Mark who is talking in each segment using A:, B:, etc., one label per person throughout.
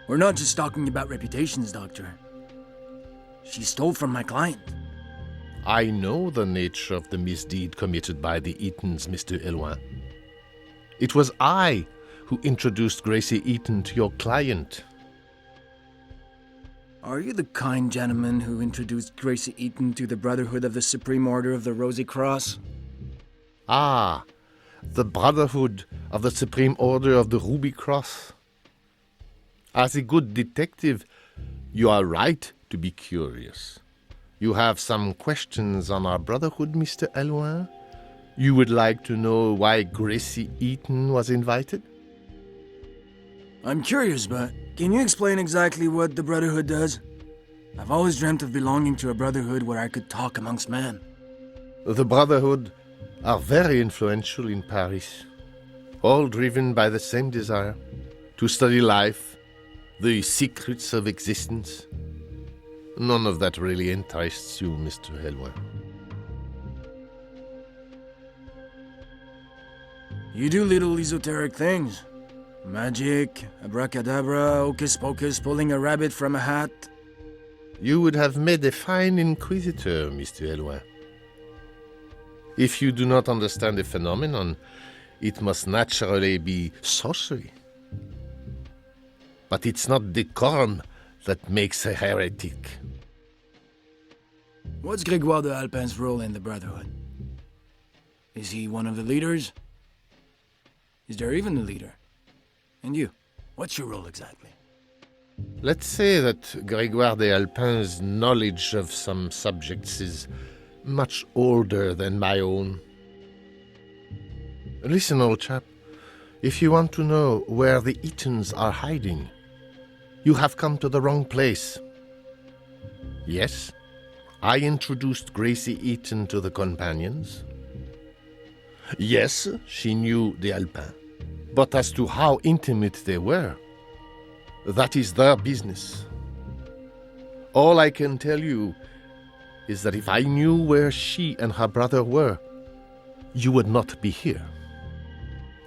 A: We're not just talking about reputations, Doctor. She stole from my client.
B: I know the nature of the misdeed committed by the Eatons, Mr. Eloin. It was I who introduced Gracie Eaton to your client.
A: Are you the kind gentleman who introduced Gracie Eaton to the Brotherhood of the Supreme Order of the Rosy Cross?
B: Ah, the Brotherhood of the Supreme Order of the Ruby Cross. As a good detective, you are right to be curious. You have some questions on our Brotherhood, Mr. Eloin? You would like to know why Gracie Eaton was invited?
A: I'm curious, but can you explain exactly what the Brotherhood does? I've always dreamt of belonging to a Brotherhood where I could talk amongst men.
B: The Brotherhood are very influential in Paris, all driven by the same desire, to study life, the secrets of existence. None of that really interests you, Mr. Eloin.
A: You do little esoteric things. Magic, abracadabra, hocus pocus, pulling a rabbit from a hat.
B: You would have made a fine inquisitor, Mr. Eloin. If you do not understand the phenomenon, it must naturally be sorcery. But it's not decorum that makes a heretic.
A: What's Grégoire de Alpin's role in the Brotherhood? Is he one of the leaders? Is there even a leader? And you, what's your role exactly?
B: Let's say that Grégoire de Alpin's knowledge of some subjects is much older than my own. Listen, old chap, if you want to know where the Eatons are hiding, you have come to the wrong place. Yes, I introduced Gracie Eaton to the companions. Yes, she knew the Alpins. But as to how intimate they were, that is their business. All I can tell you is that if I knew where she and her brother were, you would not be here.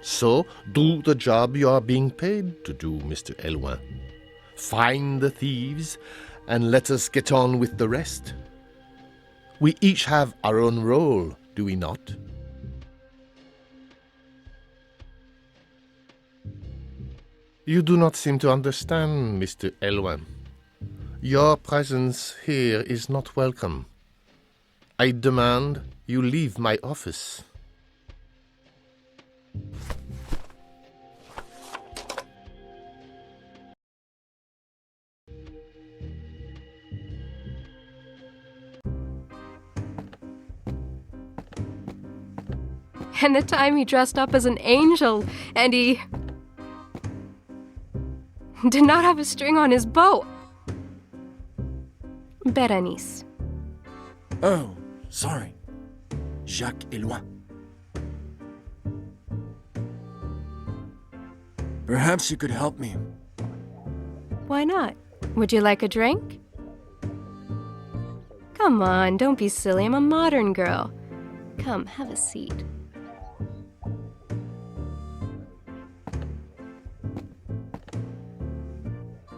B: So do the job you are being paid to do, Mr. Eloin. Find the thieves and let us get on with the rest. We each have our own role, do we not? You do not seem to understand, Mr. Eloin. Your presence here is not welcome. I demand you leave my office.
C: And the time he dressed up as an angel, and he did not have a string on his bow. Berenice.
A: Oh, sorry. Jacques Eloin. Perhaps you could help me.
C: Why not? Would you like a drink? Come on, don't be silly. I'm a modern girl. Come, have a seat.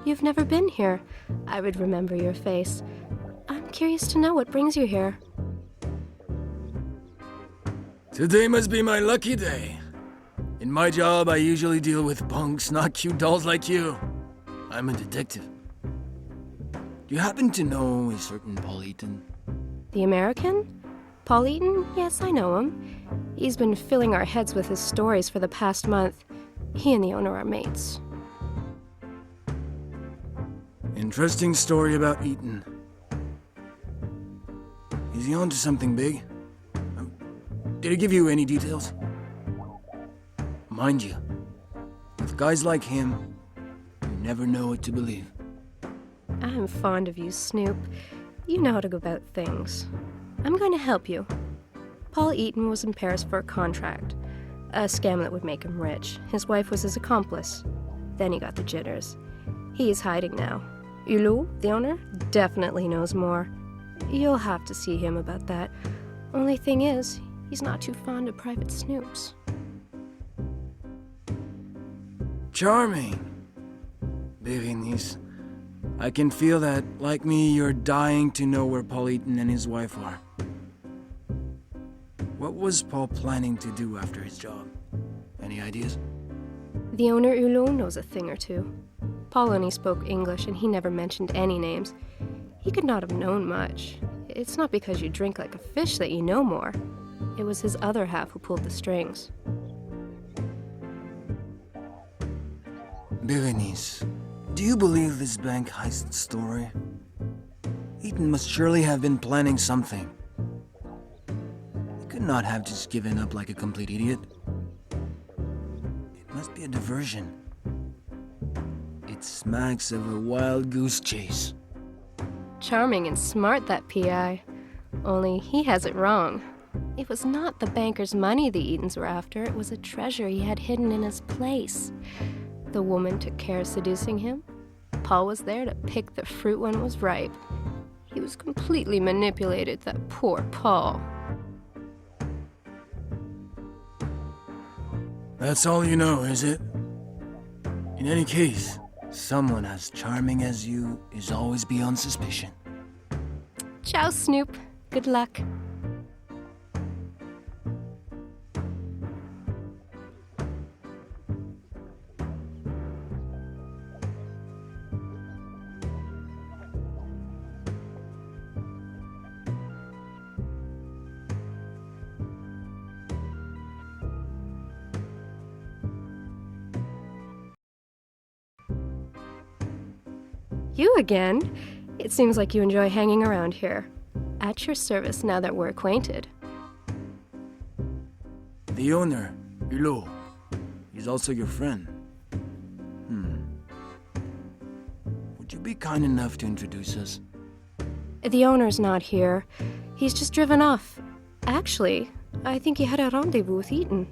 C: You've never been here. I would remember your face. I'm curious to know what brings you here.
A: Today must be my lucky day. In my job, I usually deal with punks, not cute dolls like you. I'm a detective. Do you happen to know a certain Paul Eaton?
C: The American? Paul Eaton? Yes, I know him. He's been filling our heads with his stories for the past month. He and the owner are mates.
A: Interesting story about Eaton. Is he on to something big? Did he give you any details? Mind you, with guys like him, you never know what to believe.
C: I'm fond of you, Snoop. You know how to go about things. I'm going to help you. Paul Eaton was in Paris for a contract. A scam that would make him rich. His wife was his accomplice. Then he got the jitters. He is hiding now. Hulot, the owner, definitely knows more. You'll have to see him about that. Only thing is, he's not too fond of private snoops.
A: Charming. Berenice, I can feel that, like me, you're dying to know where Paul Eaton and his wife are. What was Paul planning to do after his job? Any ideas?
C: The owner Hulot knows a thing or two. Paul only spoke English and he never mentioned any names. He could not have known much. It's not because you drink like a fish that you know more. It was his other half who pulled the strings.
A: Berenice, do you believe this bank heist story? Eaton must surely have been planning something. He could not have just given up like a complete idiot. It must be a diversion. It smacks of a wild goose chase.
C: Charming and smart, that PI. Only he has it wrong. It was not the banker's money the Eatons were after. It was a treasure he had hidden in his place. The woman took care of seducing him. Paul was there to pick the fruit when it was ripe. He was completely manipulated, that poor Paul.
A: That's all you know, is it? In any case, someone as charming as you is always beyond suspicion.
C: Ciao, Snoop. Good luck. You again? It seems like you enjoy hanging around here. At your service now that we're acquainted.
A: The owner, Hulot, is also your friend. Would you be kind enough to introduce us?
C: The owner's not here. He's just driven off. Actually, I think he had a rendezvous with Eaton.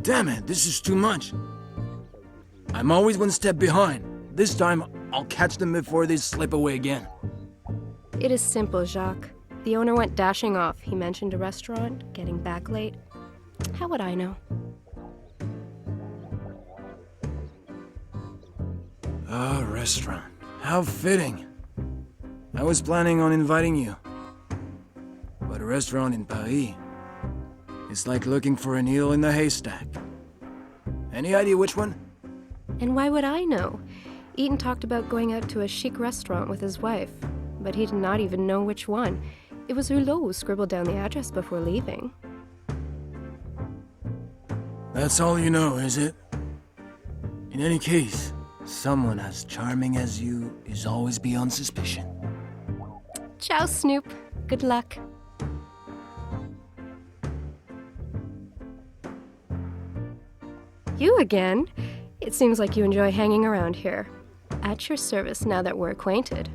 A: Damn it, this is too much. I'm always one step behind. This time, I'll catch them before they slip away again.
C: It is simple, Jacques. The owner went dashing off. He mentioned a restaurant, getting back late. How would I know?
A: A restaurant. How fitting. I was planning on inviting you. But a restaurant in Paris is like looking for a needle in the haystack. Any idea which one?
C: And why would I know? Eaton talked about going out to a chic restaurant with his wife, but he did not even know which one. It was Hulot who scribbled down the address before leaving.
A: That's all you know, is it? In any case, someone as charming as you is always beyond suspicion.
C: Ciao, Snoop. Good luck. You again? It seems like you enjoy hanging around here. At your service now that we're acquainted.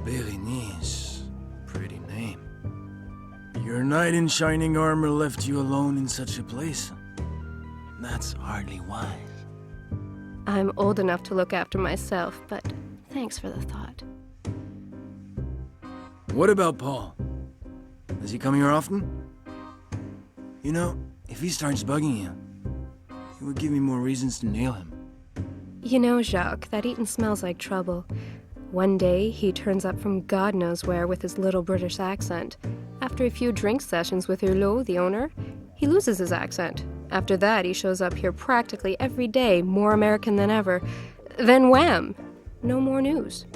A: Berenice. Pretty name. Your knight in shining armor left you alone in such a place. That's hardly wise.
C: I'm old enough to look after myself, but thanks for the thought.
A: What about Paul? Does he come here often? You know, if he starts bugging you, it would give me more reasons to nail him.
C: You know, Jacques, that Eaton smells like trouble. One day, he turns up from God knows where with his little British accent. After a few drink sessions with Hulot, the owner, he loses his accent. After that, he shows up here practically every day, more American than ever. Then wham! No more news.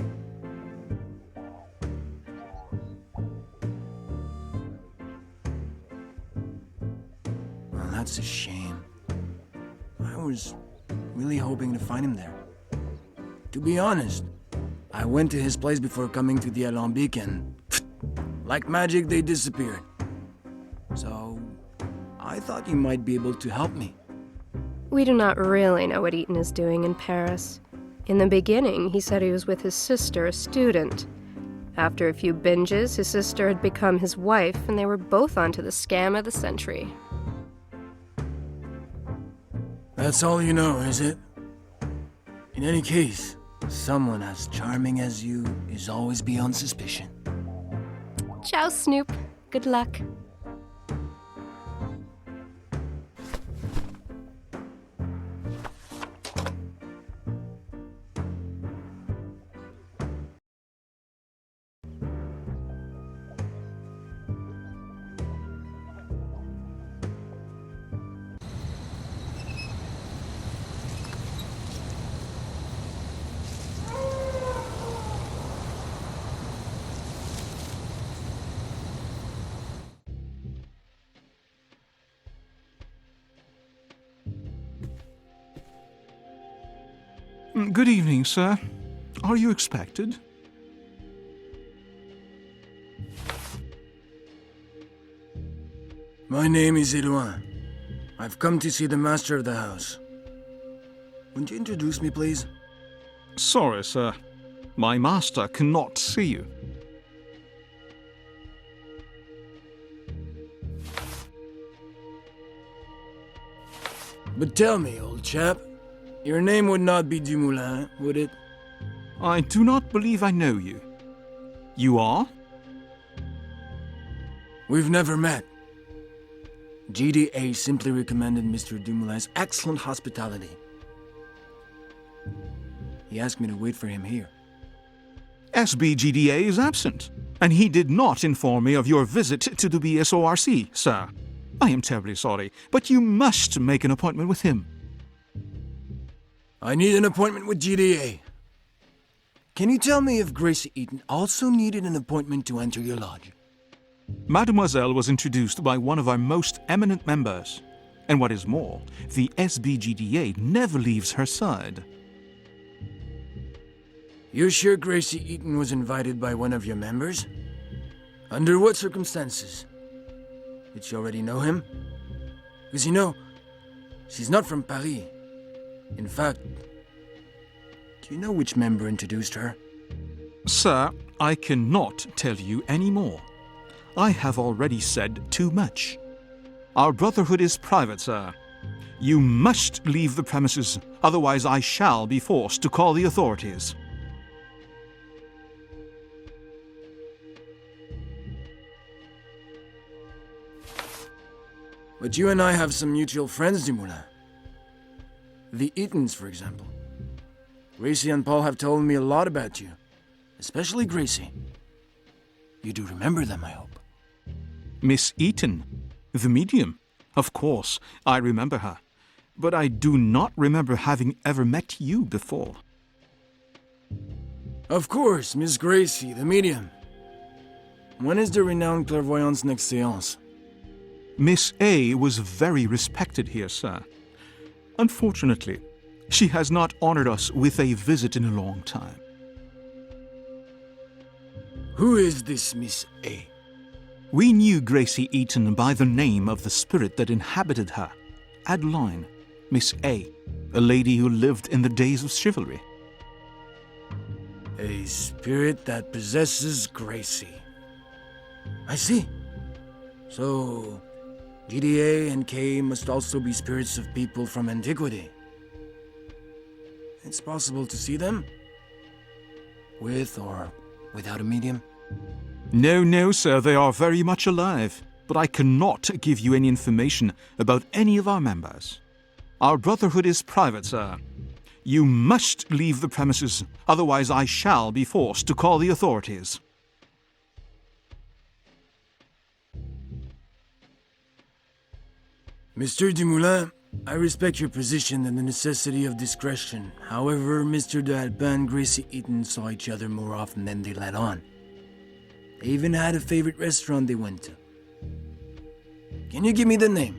A: Well, that's a shame. I was really hoping to find him there. To be honest, I went to his place before coming to the Alambic and, like magic, they disappeared. So, I thought you might be able to help me.
C: We do not really know what Eaton is doing in Paris. In the beginning, he said he was with his sister, a student. After a few binges, his sister had become his wife, and they were both onto the scam of the century.
A: That's all you know, is it? In any case, someone as charming as you is always beyond suspicion.
C: Ciao, Snoop. Good luck.
D: Good evening, sir. Are you expected?
A: My name is Edouard. I've come to see the master of the house. Would you introduce me, please?
D: Sorry, sir. My master cannot see you.
A: But tell me, old chap, your name would not be Dumoulin, would it?
D: I do not believe I know you. You are?
A: We've never met. GDA simply recommended Mr. Dumoulin's excellent hospitality. He asked me to wait for him here.
D: SBGDA is absent, and he did not inform me of your visit to the BSORC, sir. I am terribly sorry, but you must make an appointment with him.
A: I need an appointment with GDA. Can you tell me if Gracie Eaton also needed an appointment to enter your lodge?
D: Mademoiselle was introduced by one of our most eminent members. And what is more, the SBGDA never leaves her side.
A: You're sure Gracie Eaton was invited by one of your members? Under what circumstances? Did she already know him? Because you know, she's not from Paris. In fact, do you know which member introduced her?
D: Sir, I cannot tell you any more. I have already said too much. Our brotherhood is private, sir. You must leave the premises, otherwise I shall be forced to call the authorities.
A: But you and I have some mutual friends, Dumoulin. The Eatons, for example. Gracie and Paul have told me a lot about you, especially Gracie. You do remember them, I hope.
D: Miss Eaton, the medium. Of course, I remember her. But I do not remember having ever met you before.
A: Of course, Miss Gracie, the medium. When is the renowned clairvoyant's next séance?
D: Miss A was very respected here, sir. Unfortunately, she has not honored us with a visit in a long time.
A: Who is this Miss A?
D: We knew Gracie Eaton by the name of the spirit that inhabited her, Adeline, Miss A lady who lived in the days of chivalry.
A: A spirit that possesses Gracie. I see. So, GDA and K must also be spirits of people from antiquity. It's possible to see them? With or without a medium?
D: No, sir, they are very much alive, but I cannot give you any information about any of our members. Our brotherhood is private, sir. You must leave the premises, otherwise I shall be forced to call the authorities.
A: Mr. Dumoulin, I respect your position and the necessity of discretion. However, Mr. d'Alpin and Gracie Eaton saw each other more often than they let on. They even had a favorite restaurant they went to. Can you give me the name?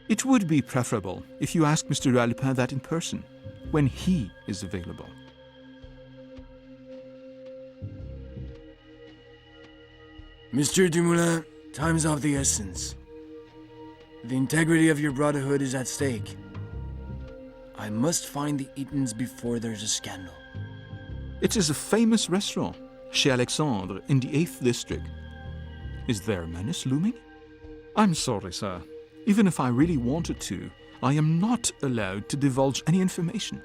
D: It would be preferable if you ask Mr. d'Alpin that in person, when he is available.
A: Mr. Dumoulin, time's of the essence. The integrity of your brotherhood is at stake. I must find the Eatons before there's a scandal.
D: It is a famous restaurant, chez Alexandre, in the 8th district. Is there a menace looming? I'm sorry, sir. Even if I really wanted to, I am not allowed to divulge any information.